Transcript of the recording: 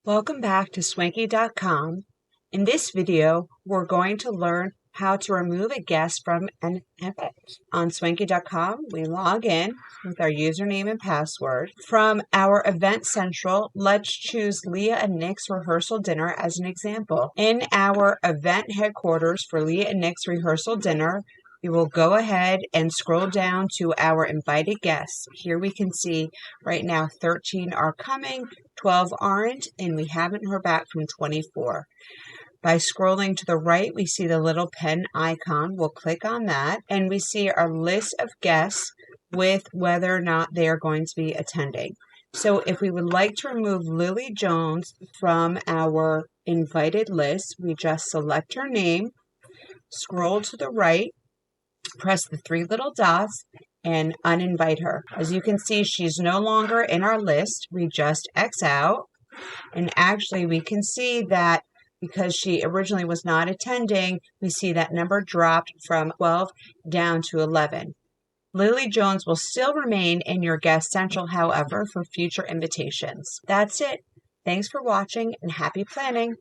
Welcome back to Swankey.com. In this video, we're going to learn how to remove a guest from an event. On Swankey.com, we log in with our username and password. From our Event Central, let's choose Leah and Nick's rehearsal dinner as an example. In our event headquarters for Leah and Nick's rehearsal dinner, we will go ahead and scroll down to our invited guests. Here we can see right now 13 are coming, 12 aren't, and we haven't heard back from 24. By scrolling to the right, we see the little pen icon. We'll click on that, and we see our list of guests with whether or not they are going to be attending. So if we would like to remove Lily Jones from our invited list, we just select her name, scroll to the right, press the three little dots, and uninvite her. As you can see, she's no longer in our list. We just X out, and actually we can see that because she originally was not attending, we see that number dropped from 12 down to 11. Lily Jones will still remain in your guest central, however, for future invitations. That's it. Thanks for watching and happy planning.